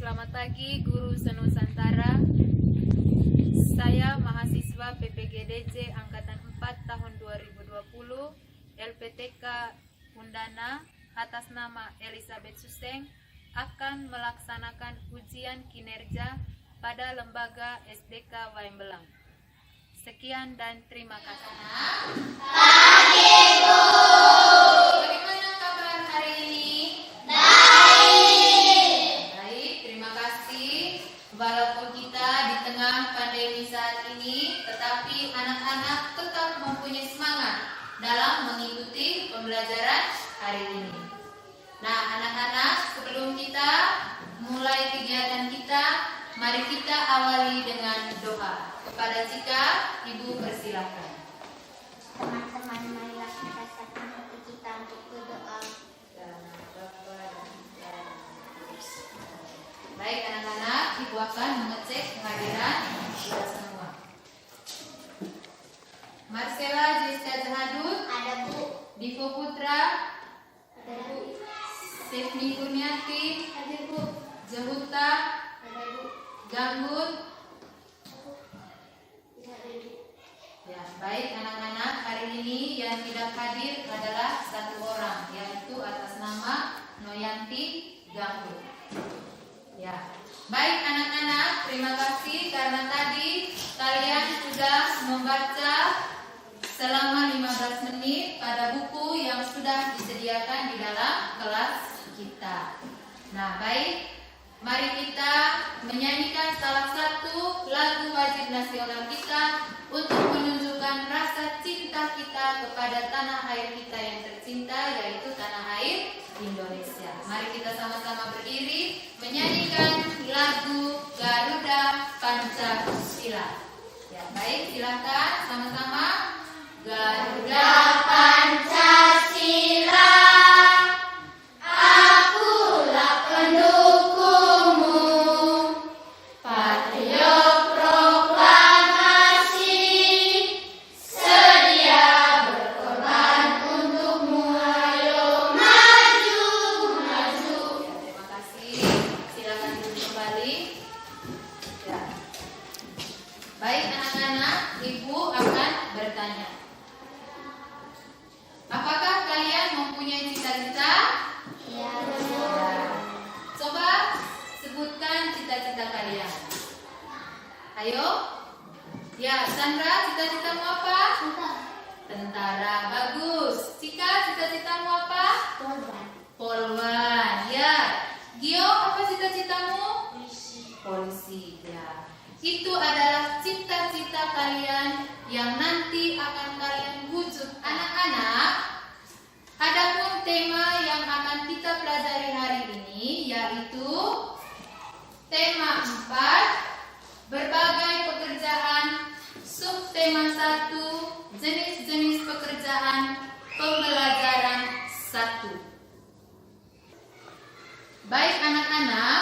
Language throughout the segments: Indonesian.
Selamat pagi Guru Senusantara. Saya mahasiswa PPGDJ Angkatan 4 tahun 2020 LPTK Undana atas nama Elizabeth Suseng akan melaksanakan ujian kinerja pada lembaga SDK Waimbelang. Sekian dan terima kasih. Bagaimana kabar hari ini? Baik, terima kasih. Walaupun kita di tengah pandemi saat ini, tetapi anak-anak tetap mempunyai semangat dalam mengikuti pembelajaran hari ini. Nah, anak-anak, sebelum kita mulai kegiatan kita, mari kita awali dengan doa. Kepada Cika, Ibu persilakan. Teman-teman, marilah kita siapkan hati kita untuk berdoa. Baik anak-anak, Ibu akan mengecek kehadiran kita semua. Marcella Jessica Zahadut, Ada Bu. Divo Putra, Ada Bu. Stephanie Kurniati, Ada Bu. Jehuta, Ada Bu. Gambut. Ada Bu. Ya, baik anak-anak, hari ini yang tidak hadir adalah satu orang, yaitu atas nama Noyanti Gambut. Ya, baik anak-anak, terima kasih karena tadi kalian sudah membaca selama 15 menit pada buku yang sudah disediakan di dalam kelas kita. Nah, baik, mari kita menyanyikan salah satu lagu wajib nasional kita untuk menunjukkan rasa cinta kita kepada tanah air kita yang tercinta, yaitu tanah air Indonesia. Mari kita sama-sama berdiri menyanyikan lagu Garuda Pancasila. Ya, baik, silakan sama-sama. Garuda Pancasila, akulah pendukungmu. Patriot proklamasi, sedia berkorban untukmu. Ayo maju, maju. Ya, terima kasih. Silakan duduk kembali. Ya. Baik anak-anak, Ibu akan bertanya. Apakah kalian mempunyai cita-cita? Ya. Coba sebutkan cita-cita kalian. Ayo. Ya, Sandra, cita-citamu apa? Tentara. Bagus. Cika, cita-citamu apa? Korban. Polwan. Ya. Gio, apa cita-citamu? Polisi. Ya. Itu adalah cita-cita kalian yang nanti akan kalian wujud. Anak-anak, adapun tema yang akan kita pelajari hari ini yaitu tema 4, berbagai pekerjaan, subtema 1, jenis-jenis pekerjaan, pembelajaran 1. Baik anak-anak,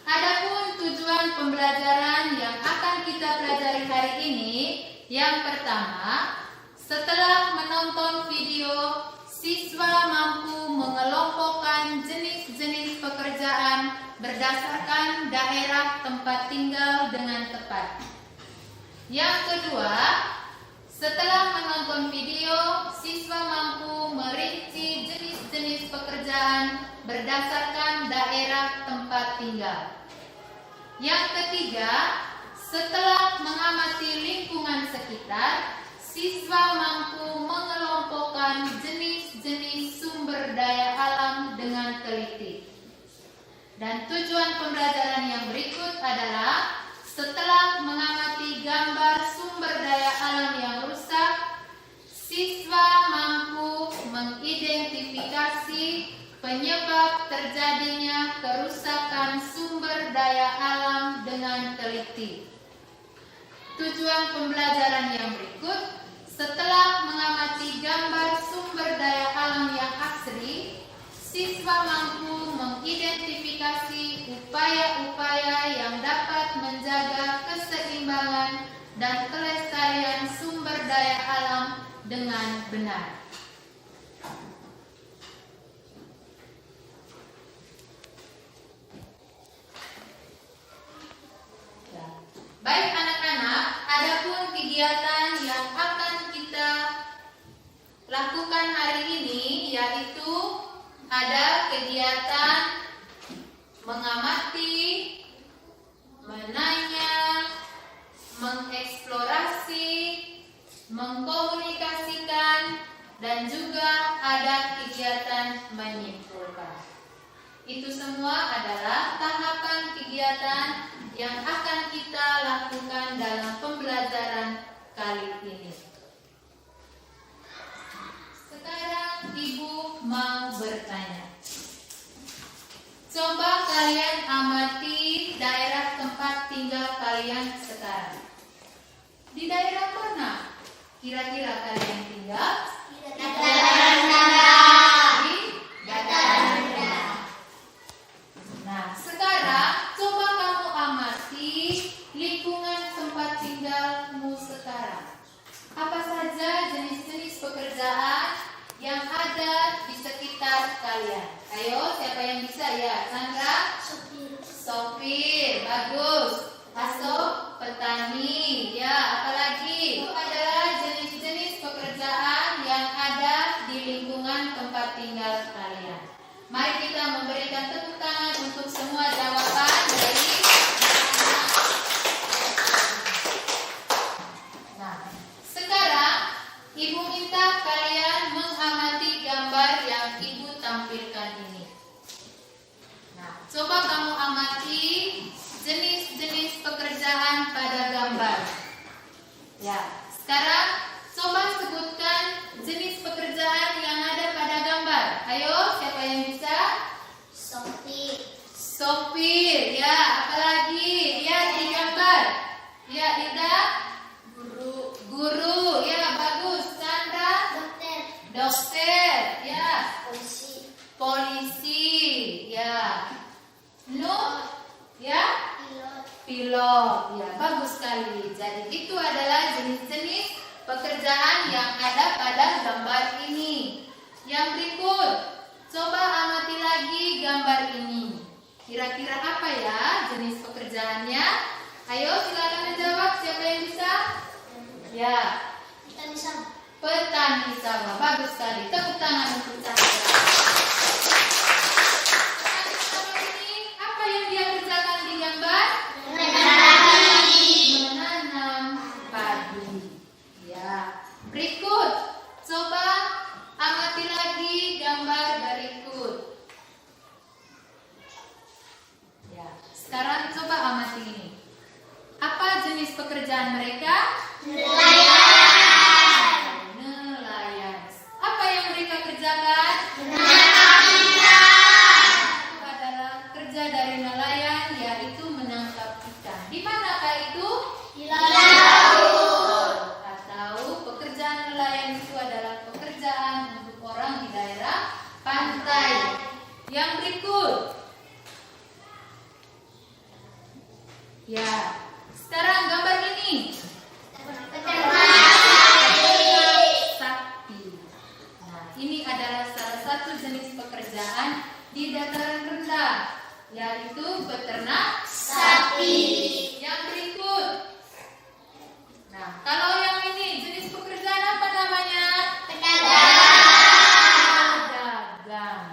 adapun tujuan pembelajaran yang akan kita pelajari hari ini, yang pertama, setelah menonton video, siswa mampu mengelompokkan jenis-jenis pekerjaan berdasarkan daerah tempat tinggal dengan tepat. Yang kedua, setelah menonton video, siswa mampu merinci jenis-jenis pekerjaan berdasarkan daerah tempat tinggal. Yang ketiga, setelah mengamati lingkungan sekitar, siswa mampu mengelompokkan jenis-jenis sumber daya alam dengan teliti. Dan tujuan pembelajaran yang berikut adalah setelah mengamati gambar sumber daya alam yang rusak, siswa mampu mengidentifikasi penyebab terjadinya kerusakan sumber daya alam dengan teliti. Tujuan pembelajaran yang berikut, setelah mengamati gambar sumber daya alam yang asri, siswa mampu mengidentifikasi upaya-upaya yang dapat menjaga keseimbangan dan kelestarian sumber daya alam dengan benar. kegiatan mengamati, menanya, mengeksplorasi, mengkomunikasikan, dan juga ada kegiatan menyimpulkan. Itu semua adalah tahapan kegiatan yang akan kita lakukan dalam pembelajaran kali ini. Sekarang Ibu mau bertanya. Coba kalian amati daerah tempat tinggal kalian sekarang. Di daerah mana kira-kira kalian tinggal? Dataran rendah. Di dataran rendah. Nah, sekarang coba kamu amati lingkungan tempat tinggalmu sekarang. Apa saja jenis-jenis pekerjaan yang ada di sekitar kalian? Ayo, siapa yang bisa ya? Sandra? Sopir, bagus. Aso, petani. Ya, apalagi? Itu adalah jenis-jenis pekerjaan yang ada di lingkungan tempat tinggal kalian. Mari kita memberikan tepuk tangan untuk semua jawaban dari Nah, sekarang Ibu minta kalian mengamati gambar yang Ibu tampilkan ini. Nah, coba kamu amati jenis-jenis pekerjaan pada gambar. Ya, sekarang coba sebutkan jenis pekerjaan yang ada pada gambar. Ayo, siapa yang bisa? Sopir, ya, apalagi? Ya, di gambar. Ya, Ida? Guru, ya, bagus. Sandra? Dokter, ya. Polisi, ya. Nur, ya. Pilot, ya, bagus sekali. Jadi itu adalah jenis-jenis pekerjaan yang ada pada gambar ini. Yang berikut, coba amati lagi gambar ini. Kira-kira apa ya jenis pekerjaannya? Ayo silakan menjawab, siapa yang bisa? Ya, petani sawah, bagus sekali. Tepuk tangan untuk saya. Petani sawah ini apa yang dia kerjakan di gambar? Menanam padi. Ya, berikut. Coba amati lagi gambar berikut. Ya, sekarang coba amati ini. Apa jenis pekerjaan mereka? Nelayan. Apa yang mereka kerjakan? Itu adalah kerja dari nelayan, yaitu menangkap ikan. Di manakah itu? Di laut. Atau pekerjaan nelayan itu adalah pekerjaan untuk orang di daerah pantai. Yang berikut. Ya, sekarang gambar ini. Sapi. Nah, ini adalah salah satu jenis pekerjaan di dataran rendah, yaitu peternak sapi. Yang berikut. Nah, kalau yang ini jenis pekerjaan apa namanya? Pedagang.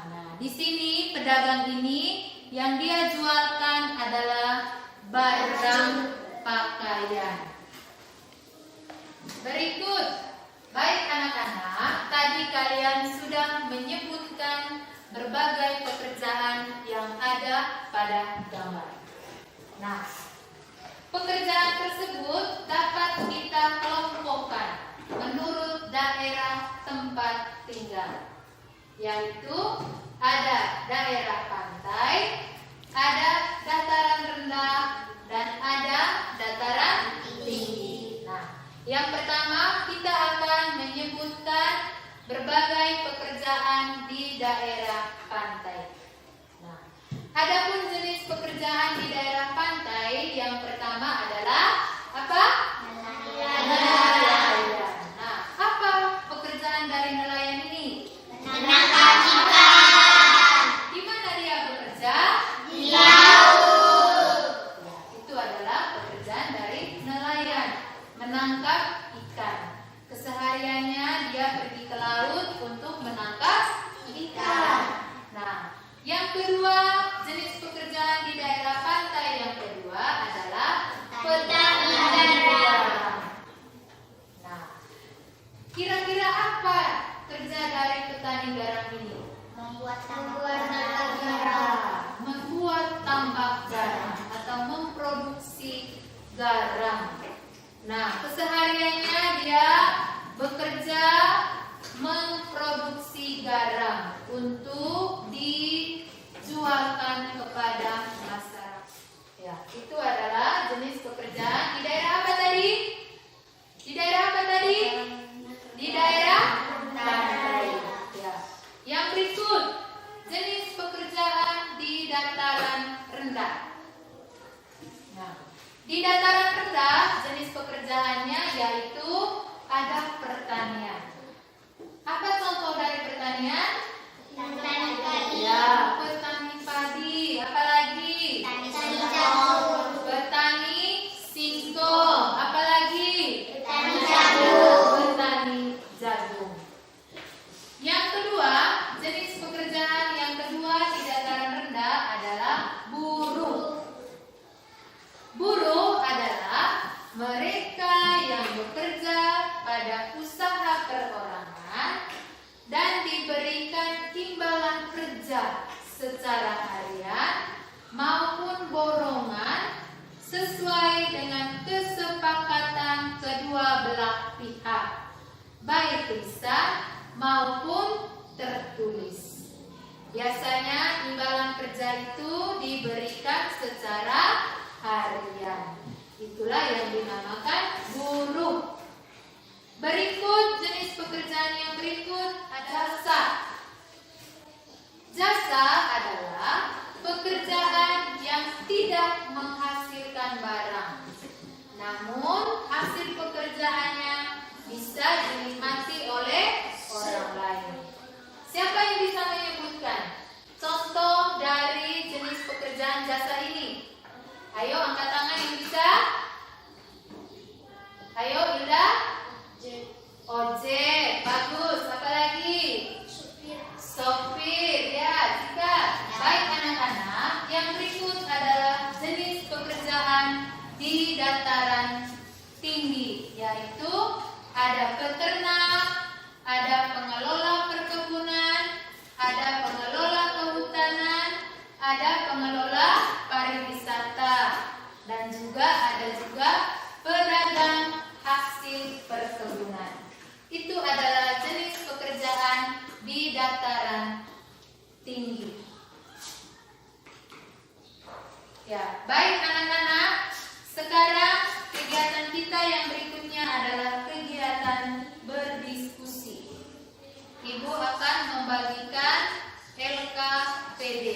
Nah, di sini pedagang ini yang dia jualkan adalah barang pakaian. Berikut, baik anak-anak, tadi kalian sudah menyebutkan berbagai pekerjaan yang ada pada gambar. Nah, pekerjaan tersebut dapat kita kelompokkan menurut daerah tempat tinggal, yaitu ada daerah pantai, ada dataran rendah, dan ada dataran tinggi. Nah, yang pertama kita akan menyebutkan berbagai pekerjaan di daerah pantai. Nah, adapun jenis pekerjaan di daerah pantai, yang pertama adalah apa? Nelayan. Nah, apa pekerjaan dari nelayan ini? Menangkap ikan. Di mana kedua, jenis pekerjaan di daerah pantai yang kedua adalah petani garam. Nah, kira-kira apa kerja dari petani garam ini? Membuat Membuat tambak garam atau memproduksi garam. Nah, kesehariannya dia bekerja memproduksi garam untuk dijualkan kepada masyarakat. Ya, itu adalah jenis pekerjaan di daerah apa tadi? Di daerah apa tadi? Di daerah pantai. Ya. Yang berikut, jenis pekerjaan di dataran rendah. Nah, di dataran rendah jenis pekerjaannya yaitu ada pertanian. Apa contoh dari pertanian? Petani padi. Ya, petani padi. Apalagi? Petani jagung. Petani singkong. Apalagi? Petani jagung. Petani jagung. Yang kedua, jenis pekerjaan yang kedua di dataran rendah adalah buruh. Buruh adalah mereka yang bekerja pada usaha perorangan dan diberikan timbalan kerja secara harian maupun borongan sesuai dengan kesepakatan kedua belah pihak, baik lisan maupun tertulis. Biasanya imbalan kerja itu diberikan secara harian. Itulah yang dinamakan buruh. Berikut jenis pekerjaan yang berikut adalah jasa. Jasa adalah pekerjaan yang tidak menghasilkan barang, namun hasil pekerjaannya bisa dinikmati oleh orang lain. Siapa yang bisa menyebutkan contoh dari jenis pekerjaan jasa ini? Ayo angkat tangan yang bisa. Ayo Hilda. Ojek, bagus. Apa lagi? Sopir, ya. Jika baik anak-anak, yang berikut adalah jenis pekerjaan di dataran tinggi, yaitu ada peternak, ada pengelola perkebunan, ada pengelola kehutanan, ada pengelola pariwisata, dan ada juga pedagang hasil perkebunan. Itu adalah jenis pekerjaan di dataran tinggi. Ya, baik anak-anak, sekarang kegiatan kita yang berikutnya adalah kegiatan berdiskusi. Ibu akan membagikan LKPD.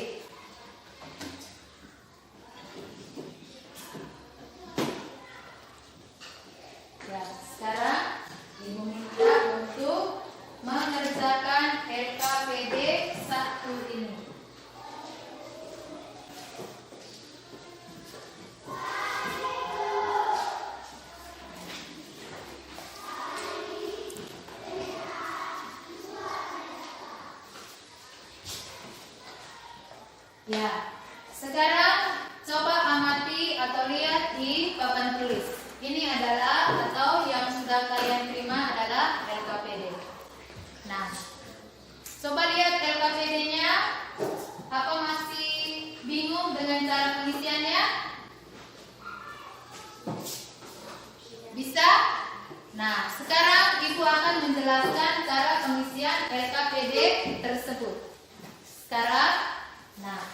Ya, sekarang Ibu minta untuk mengerjakan LKPD 1 ini. Ya, sekarang coba amati atau lihat di papan tulis. Ini adalah atau yang sudah kalian terima adalah LKPD. Nah, coba lihat LKPD-nya. Apa masih bingung dengan cara pengisiannya? Bisa? Nah, sekarang Ibu akan menjelaskan cara pengisian LKPD tersebut. Sekarang, nah,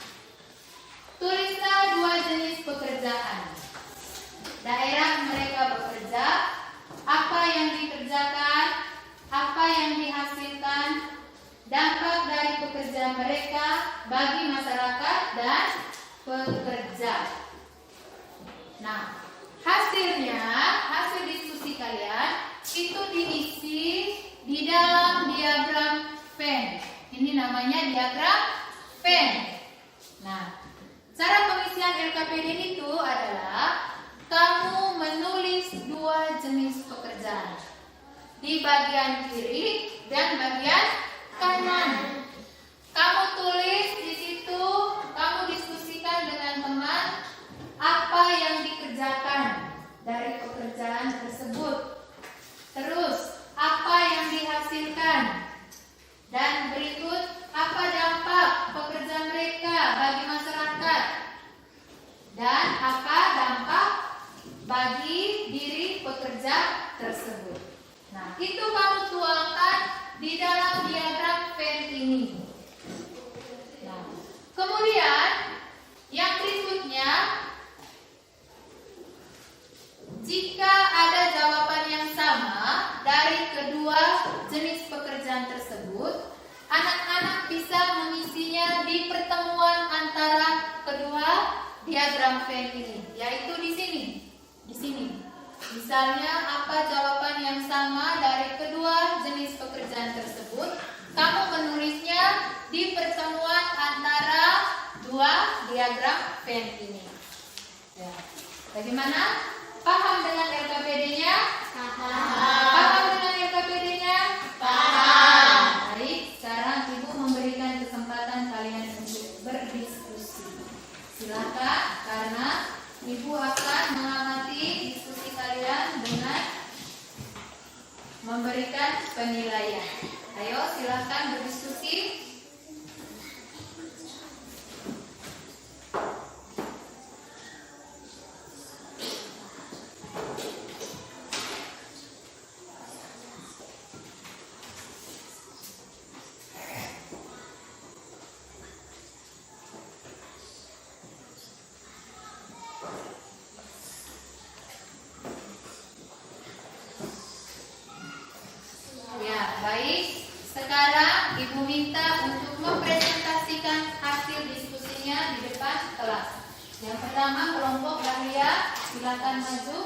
tulislah 2 jenis pekerjaan. Daerah mereka bekerja, apa yang dikerjakan, apa yang dihasilkan, dampak dari pekerjaan mereka bagi masyarakat dan pekerja. Nah, hasil diskusi kalian itu diisi di dalam diagram Venn. Ini namanya diagram Venn. Nah, cara pengisian LKPD itu adalah kamu menulis 2 jenis pekerjaan di bagian kiri dan bagian kanan. Kamu tulis di situ dan apa dampak bagi diri pekerja tersebut. Nah, itu kamu tuangkan di dalam diagram Venn ini. Nah, kemudian yang berikutnya, jika ada jawaban yang sama dari kedua jenis pekerjaan tersebut, anak-anak bisa mengisinya di pertemuan antara kedua diagram Venn ini, yaitu di sini. Di sini. Misalnya apa jawaban yang sama dari kedua jenis pekerjaan tersebut, kamu menulisnya di pertemuan antara dua diagram Venn ini. Ya. Bagaimana? Paham dengan RKPD-nya? Paham dengan RKPD-nya? Paham. Baik, sekarang Ibu memberikan kesempatan kalian untuk berdiskusi. Silakan, karena Ibu akan mengamati diskusi kalian dengan memberikan penilaian. Ayo, silakan berdiskusi. Ya, baik. Sekarang Ibu minta untuk mempresentasikan hasil diskusinya di depan kelas. Yang pertama, kelompok Dahlia, silakan maju.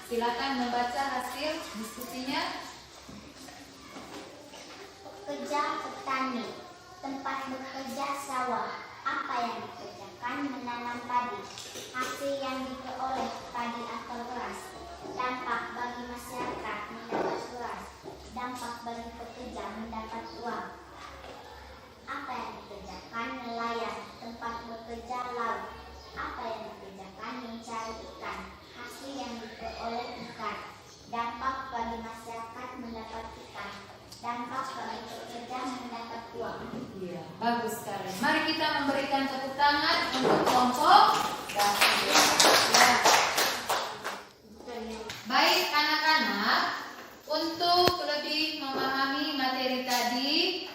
Silakan membaca hasil diskusinya. Pekerja petani, tempat bekerja sawah. Apa yang dikerjakan? Menanam padi. Hasil yang diperoleh padi atau beras. Dampak bagi masyarakat mendapat beras. Dampak bagi pekerja mendapat uang. Apa yang dikerjakan? Nelayan, tempat bekerja laut. Apa yang dikerjakan? Mencari ikan. Hasil yang diperoleh ikan. Dampak bagi masyarakat mendapat ikan. Dampak bagi pekerja mendapat uang. Iya, bagus sekali. Mari kita memberikan tepuk tangan untuk kelompok Dahlia. Ya. Baik anak-anak, untuk lebih memahami materi tadi,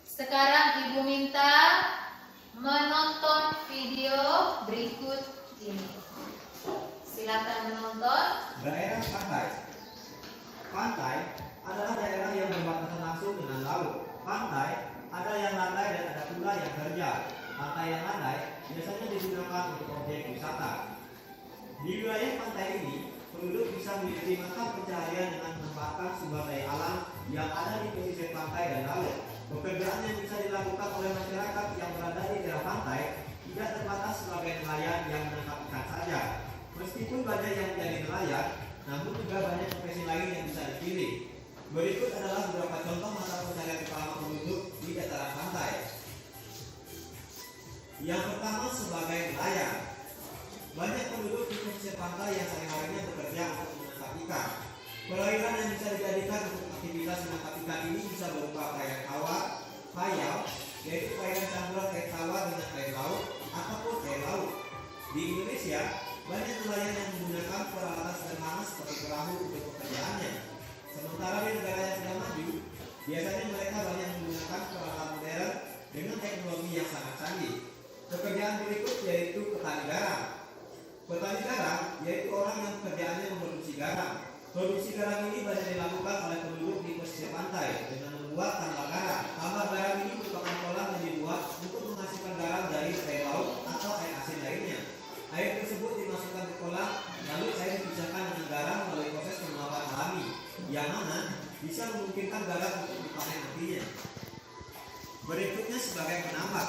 sekarang Ibu minta menonton video berikut ini. Silakan menonton. Daerah pantai. Pantai adalah daerah yang berbatasan langsung dengan laut. Pantai ada yang landai dan ada pula yang terjal. Pantai yang landai biasanya digunakan untuk objek wisata. Di wilayah pantai ini, penduduk bisa mengikuti mata pencaharian dengan memanfaatkan sumber daya alam yang ada di pesisir pantai dan laut. Pekerjaan yang bisa dilakukan oleh masyarakat yang berada di daerah pantai tidak terbatas sebagai nelayan yang menangkap ikan saja. Meskipun banyak yang menjadi nelayan, namun juga banyak profesi lain yang bisa dipilih. Berikut adalah beberapa contoh mata pencaharian utama penduduk di dataran pantai. Yang pertama sebagai nelayan. Banyak penduduk di pesisir pantai yang sehari-harinya bekerja untuk menangkap ikan. Perairan yang bisa dijadikan untuk aktivitas menangkap ikan ini bisa berupa perairan tawar, payau, yaitu perairan campuran air tawar dengan air laut ataupun air laut. Di Indonesia, banyak nelayan yang menggunakan peralatan sederhana seperti perahu untuk pekerjaannya. Sementara di negara yang sudah maju, biasanya mereka banyak menggunakan peralatan modern dengan teknologi yang sangat canggih. Pekerjaan berikut yaitu petani garam. Petani garam yaitu orang yang pekerjaannya memproduksi garam. Produksi garam ini banyak dilakukan oleh penduduk di pesisir pantai dengan membuat tambak garam. Tambak garam ini merupakan kolam yang dibuat untuk menghasilkan garam dari air laut atau air asin lainnya. Air tersebut dimasukkan ke kolam, lalu air dipisahkan dengan garam melalui proses penguapan alami, yang mana bisa memungkinkan garam untuk dipanen nantinya. Berikutnya sebagai penambak.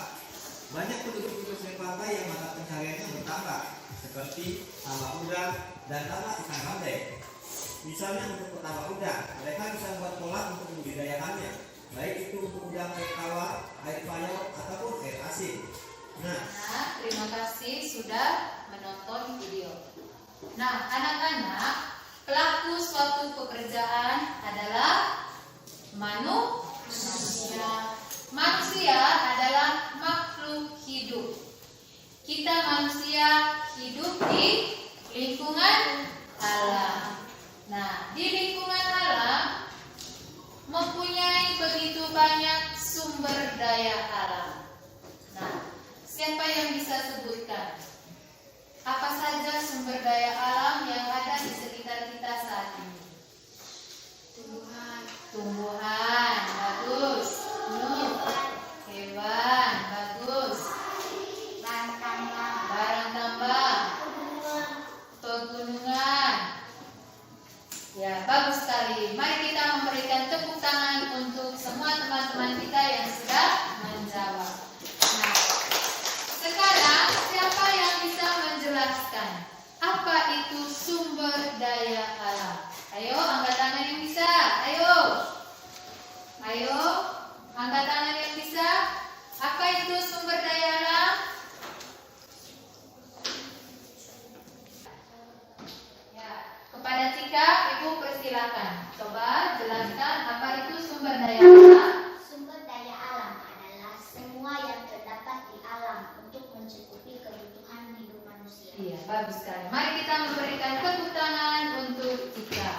Banyak penduduk di pesisir pantai yang mata pencahariannya bertambak, seperti tambak udang dan tambak ikan bandeng. Misalnya untuk petambak udang, mereka bisa membuat kolam untuk membudidayakannya, baik itu untuk udang air tawar, air payau, ataupun air asin. Nah, Terima kasih sudah menonton video. Nah, anak-anak, pelaku suatu pekerjaan adalah manusia. Manusia adalah makhluk hidup. Kita sebutkan. Apa saja sumber daya alam yang ada di sekitar kita saat ini? Tumbuhan, bagus. Hewan, bagus. Barang tambang, pegunungan. Ya, bagus sekali. Mari kita memberikan tepuk tangan untuk semua teman-teman kita yang sudah menjawab. Nah, sekarang siapa yang bisa menjelaskan apa itu sumber daya alam? Ayo, angkat tangan yang bisa. Ayo, angkat tangan yang bisa. Apa itu sumber daya alam? Ya, kepada Cika, Ibu persilakan. Coba jelaskan apa itu sumber daya alam. Sumber daya alam adalah semua yang terdapat di alam untuk mencukupi kebutuhan hidup manusia. Iya, bagus sekali. Mari kita memberikan tepuk tangan untuk Cika.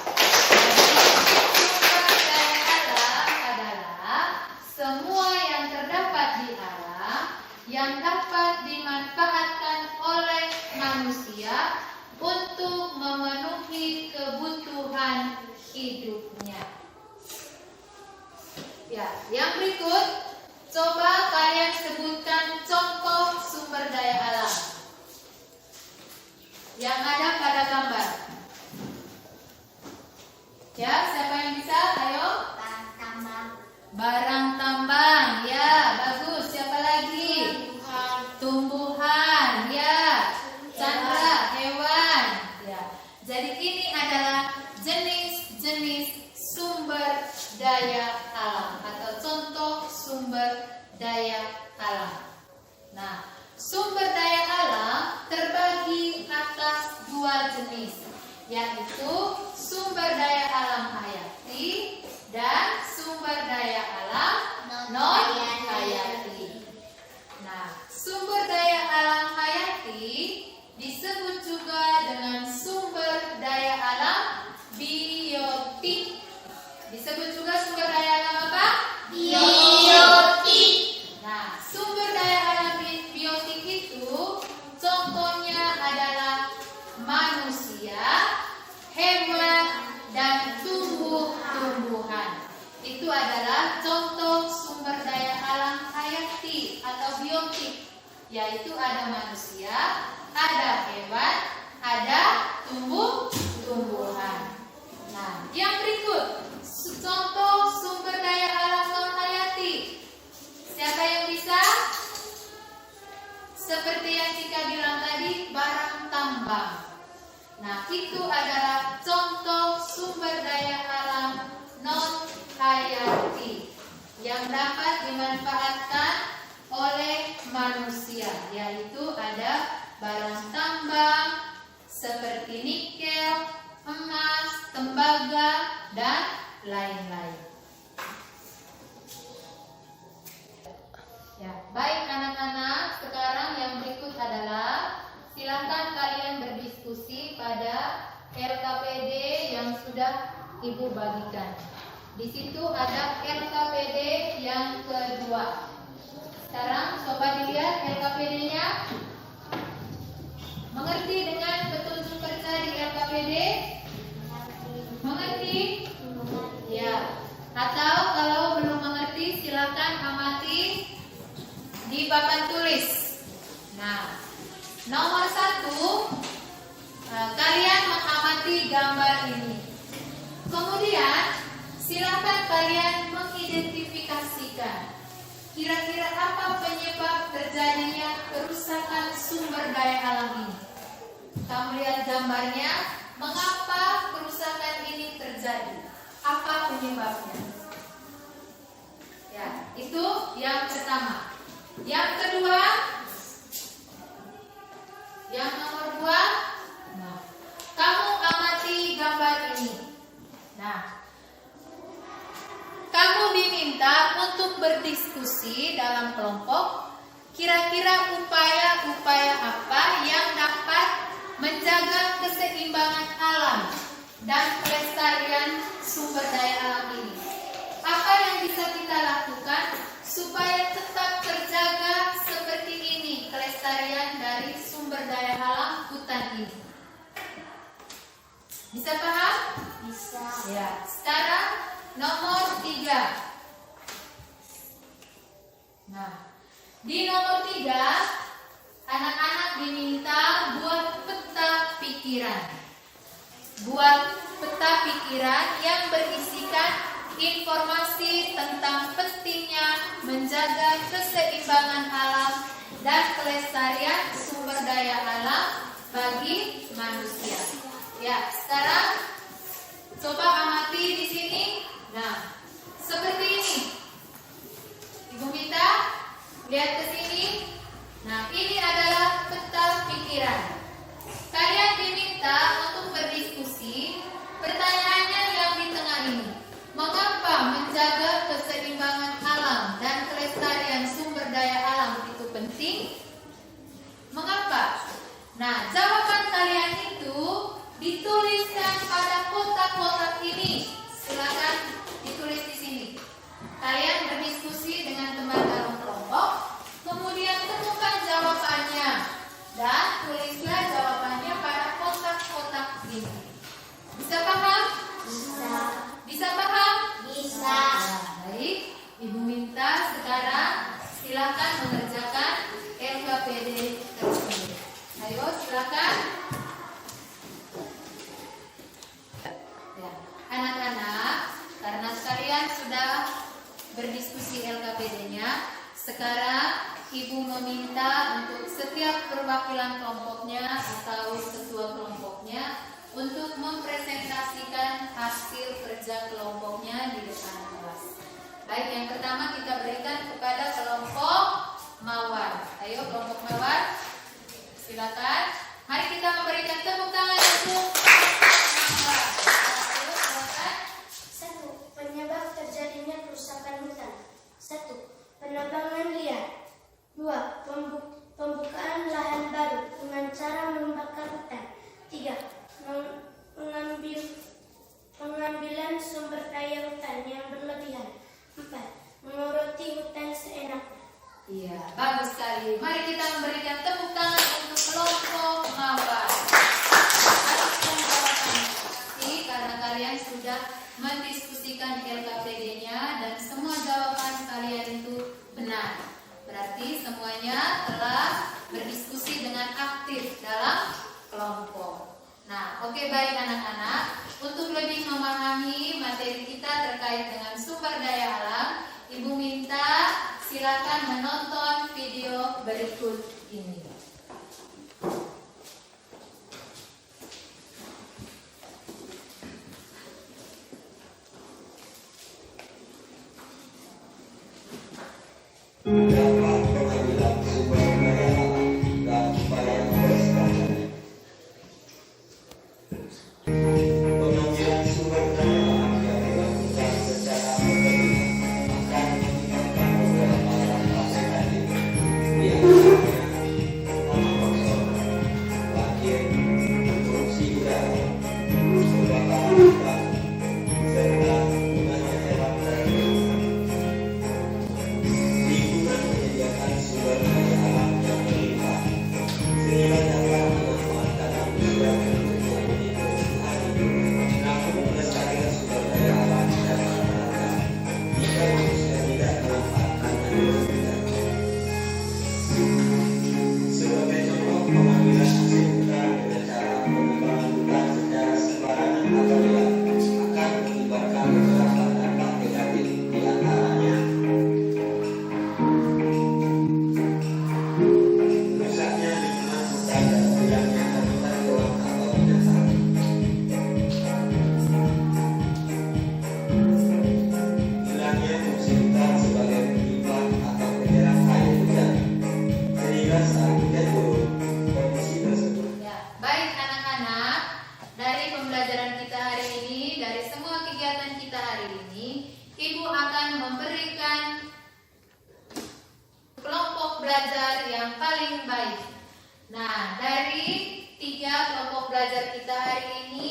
Sumber daya alam adalah semua yang terdapat di alam yang dapat dimanfaatkan oleh manusia untuk memenuhi kebutuhan hidupnya. Ya, yang berikut, coba kalian sebutkan contoh sumber daya alam yang ada pada gambar. Ya, siapa yang bisa? Ayo. Barang tambang, ya, bagus. Siapa lagi? Tumbuhan, ya. Chandra, hewan, ya. Jadi ini adalah jenis-jenis sumber daya alam atau contoh sumber daya alam. Nah, sumber daya alam terbagi atas dua jenis, yaitu sumber daya alam hayati dan sumber daya alam non-hayati. Nah, sumber daya alam hayati disebut juga dengan sumber daya alam biotik. Disebut juga sumber daya alam apa? Biotik. Nah, sumber daya alam biotik itu contohnya adalah manusia, hewan, dan tumbuh-tumbuhan. Itu adalah contoh sumber daya alam hayati atau biotik, yaitu ada manusia, ada hewan, ada tumbuh-tumbuhan. Nah, yang berikut contoh sumber daya alam non-hayati. Siapa yang bisa? Seperti yang Cika bilang tadi, barang tambang. Nah, itu adalah contoh sumber daya alam non-hayati yang dapat dimanfaatkan oleh manusia, yaitu ada barang tambang seperti nikel, emas, tembaga, dan lain-lain. Ya, baik anak-anak, sekarang yang berikut adalah silakan kalian berdiskusi pada LKPD yang sudah Ibu bagikan. Di situ ada LKPD yang kedua. Sekarang coba dilihat LKPD-nya. Mengerti dengan petunjuk kerja di LKPD? Mengerti? Ya. Atau kalau belum mengerti silakan amati di papan tulis. Nah, nomor 1, kalian mengamati gambar ini. Kemudian silakan kalian mengidentifikasikan kira-kira apa penyebab terjadinya kerusakan sumber daya alam ini. Kamu lihat gambarnya, mengapa kerusakan ini terjadi? Apa penyebabnya? Ya, itu yang pertama. Yang kedua, yang nomor 2, nah, kamu amati gambar ini. Nah, kamu diminta untuk berdiskusi dalam kelompok, kira-kira upaya-upaya apa yang dapat menjaga keseimbangan alam dan kelestarian sumber daya alam ini. Apa yang bisa kita lakukan supaya tetap terjaga seperti ini kelestarian sumber daya alam hutan ini. Bisa paham? Bisa. Ya, sekarang nomor 3. Nah, di nomor 3 anak-anak diminta buat peta pikiran. Buat peta pikiran yang berisikan informasi tentang pentingnya menjaga keseimbangan alam dan kelestarian sumber daya alam bagi manusia. Ya, sekarang coba amati di sini. Nah, seperti ini. Ibu minta lihat ke sini. Nah, ini adalah peta pikiran. Kalian diminta untuk berdiskusi. Pertanyaannya yang di tengah ini. Mengapa menjaga keseimbangan alam dan kelestarian sumber daya alam itu penting? Mengapa? Nah, jawaban kalian itu dituliskan pada kotak-kotak ini. Silakan ditulis di sini. Kalian berdiskusi dengan teman dalam kelompok, kemudian temukan jawabannya dan tulislah jawabannya pada kotak-kotak ini. Bisa paham? Bisa. Bisa paham? Bisa. Nah, baik. Ibu minta sekarang silakan mengerjakan LKPD tersebut. Ayo, silakan. Ya, anak-anak, karena kalian sudah berdiskusi LKPD-nya, sekarang Ibu meminta untuk setiap perwakilan kelompoknya atau ketua kelompoknya untuk mempresentasikan hasil kerja kelompoknya di depan kelas. Baik, yang pertama kita berikan kepada kelompok Mawar. Ayo kelompok Mawar, silakan. Mari kita memberikan tepuk tangan untuk Mawar. Ayo silakan. 1. Penyebab terjadinya kerusakan hutan. 1. Penambangan liar. 2. Pembukaan lahan baru dengan cara membakar hutan. 3. Pengambilan sumber daya hutan yang berlebihan. 4. Menguroti hutan seenaknya. Iya, bagus sekali. Mari kita memberikan tepuk tangan untuk kelompok Mawar. Bagus jawabannya. Pasti karena kalian sudah mendiskusikan LKPD-nya dan semua jawaban kalian itu benar. Berarti semuanya telah berdiskusi dengan aktif dalam kelompok. Nah, oke, baik anak-anak. Untuk lebih memahami materi kita terkait dengan sumber daya alam, Ibu minta silakan menonton video berikut ini. Dapat pengambilan sumber daya alam dan upaya pelestariannya. Pengambilan sumber daya alam yang dilakukan secara berlebihan akan menyebabkan beberapa dampak negatif, di antaranya tanah longsor, banjir, polusi udara, kebakaran hutan, serta punahnya hewan dan lingkungan menyediakan sumber daya alam yang berlimpah sehingga dapat memanfaatkan manusia untuk memenuhi kebutuhan hidup. Namun melestarikan sumber daya alam dan masyarakat jika manusia tidak memanfaatkan dengan benar. Sebagai contoh, pengambilan hasil hutan dengan cara penebangan hutan secara sembarangan atau liar akan mengakibatkan beberapa dampak negatif, di antaranya rusaknya lingkungan hutan dan hilangnya habitat hewan atau binatang. Hilangnya fungsi hutan sebagai penyimpan atau penyerap air hujan, sehingga saat hujan turun, kondisi tersebut Ya, baik anak-anak, dari pembelajaran kita hari ini, dari semua kegiatan kita hari ini, Ibu akan memberikan kelompok belajar yang paling baik. Nah, dari 3 kelompok belajar kita hari ini,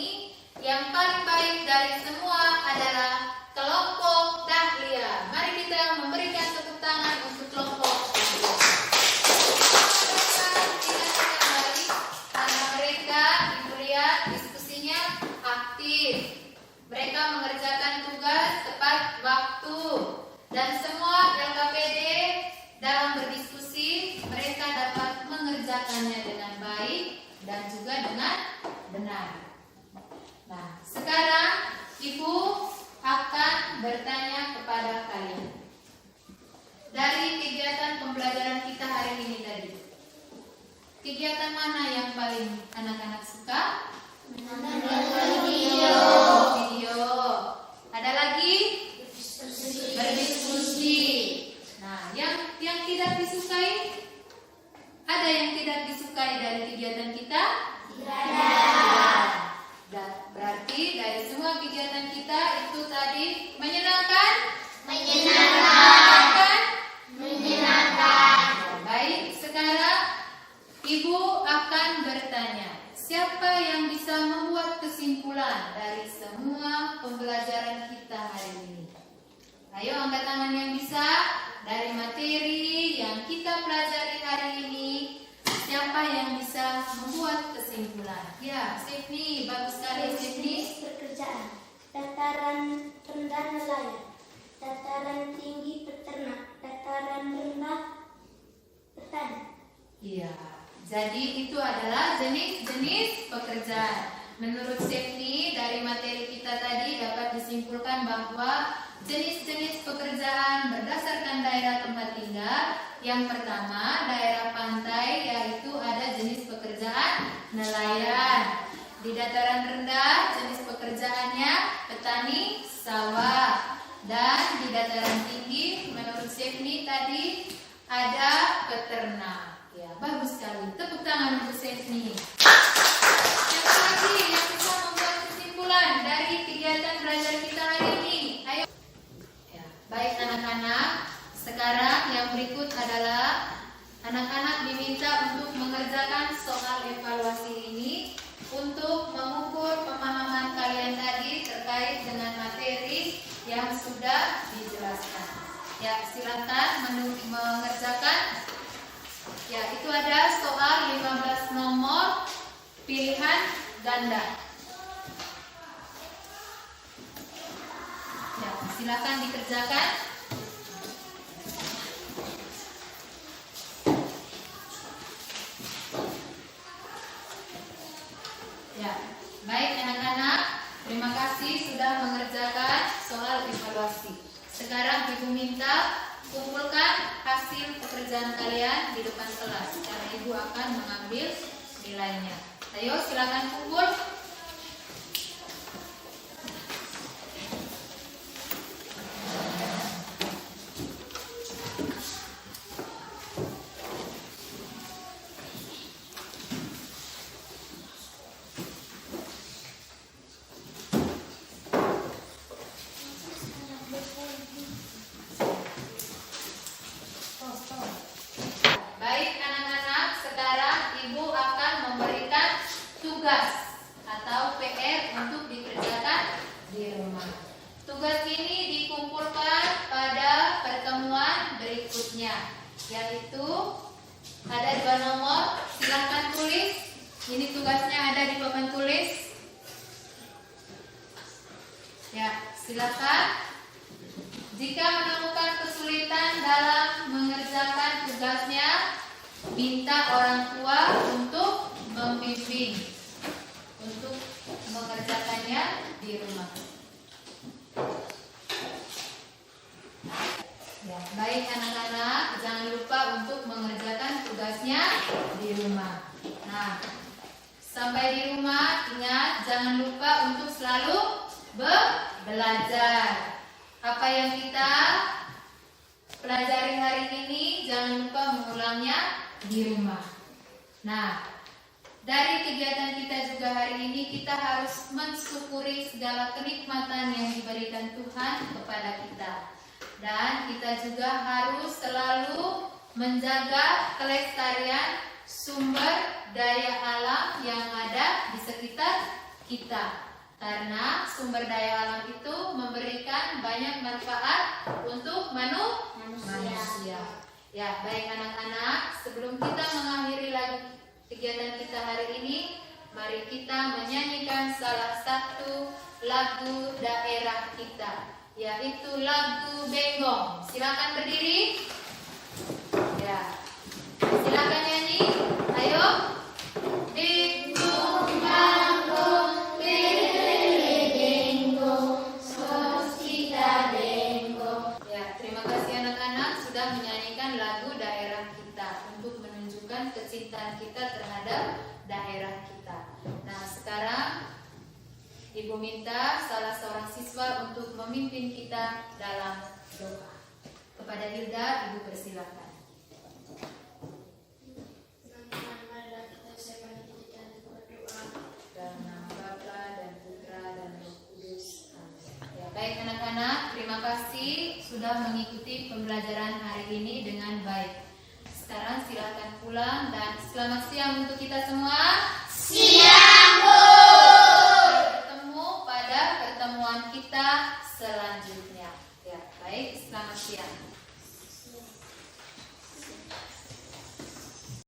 yang paling baik dari semua adalah kelompok Dahlia. Mari kita memberikan tepuk tangan untuk kelompok Dahlia. Ingat kembali benar. Nah, sekarang Ibu akan bertanya kepada kalian. Dari kegiatan pembelajaran kita hari ini tadi, kegiatan mana yang paling anak-anak suka? Video. Ada lagi? Berdiskusi. Nah, yang tidak disukai? Ada yang tidak disukai dari kegiatan kita? Tidak. Berarti dari semua kegiatan kita itu tadi menyenangkan? Menyenangkan. Baik, sekarang Ibu akan bertanya, siapa yang bisa membuat kesimpulan dari semua pembelajaran kita hari ini? Ayo angkat tangan yang bisa. Dari materi yang kita pelajari hari ini, siapa yang bisa membuat kesimpulan? Ya, Stephanie, bagus sekali Stephanie. Pekerjaan. Dataran rendah nelayan. Dataran tinggi peternak. Dataran rendah petani. Iya. Jadi itu adalah jenis-jenis pekerjaan. Menurut Stephanie, dari materi kita tadi dapat disimpulkan bahwa jenis-jenis pekerjaan berdasarkan daerah tempat tinggal. Yang pertama, daerah pantai, yaitu ada jenis pekerjaan nelayan. Di dataran rendah, jenis pekerjaannya petani sawah. Dan di dataran tinggi, menurut Stephanie tadi ada peternak. Ya, bagus sekali. Tepuk tangan untuk Stephanie. Siapa lagi yang bisa membuat kesimpulan dari kegiatan belajar kita hari ini? Ayo. Ya, baik anak-anak. Sekarang yang berikut adalah anak-anak diminta untuk mengerjakan soal evaluasi ini untuk mengukur pemahaman kalian tadi terkait dengan materi yang sudah dijelaskan. Ya, silakan mengerjakan. Ya, itu ada soal 15 nomor pilihan ganda. Ya, silakan dikerjakan. Ya, baik anak-anak, terima kasih sudah mengerjakan soal evaluasi. Sekarang Ibu minta kumpulkan hasil pekerjaan kalian di depan kelas, karena Ibu akan mengambil nilainya. Ayo silakan kumpul. Baik anak-anak, sekarang Ibu akan memberikan tugas atau PR untuk dikerjakan di rumah. Tugas ini dikumpulkan pada pertemuan berikutnya, yaitu ada 2 nomor. Silakan tulis. Ini tugasnya ada di papan tulis. Ya, silakan. Jika menemukan kesulitan dalam mengerjakan tugasnya, minta orang tua untuk membimbing untuk mengerjakannya di rumah. Ya, baik anak-anak, jangan lupa untuk mengerjakan tugasnya di rumah. Nah, sampai di rumah ingat jangan lupa untuk selalu belajar. Apa yang kita pelajari hari ini jangan lupa mengulangnya di rumah. Nah, dari kegiatan kita juga hari ini kita harus mensyukuri segala kenikmatan yang diberikan Tuhan kepada kita. Dan kita juga harus selalu menjaga kelestarian sumber daya alam yang ada di sekitar kita. Karena sumber daya alam itu memberikan banyak manfaat untuk manusia. Ya, baik anak-anak, sebelum kita mengakhiri lagi kegiatan kita hari ini, mari kita menyanyikan salah satu lagu daerah kita, yaitu lagu Benggong. Silakan berdiri. Ya, silakan nyanyi. Ayo. Benggong banggo menunjukkan kecintaan kita terhadap daerah kita. Nah, sekarang Ibu minta salah seorang siswa untuk memimpin kita dalam doa. Kepada Hilda, Ibu persilakan. Dalam nama Bapa dan Putra dan Roh Kudus. Amin. Ya, baik anak-anak, terima kasih sudah mengikuti pembelajaran hari ini dengan baik. Sekarang silakan pulang dan selamat siang untuk kita semua. Siang, Bu. Bertemu pada pertemuan kita selanjutnya. Ya, baik, selamat siang.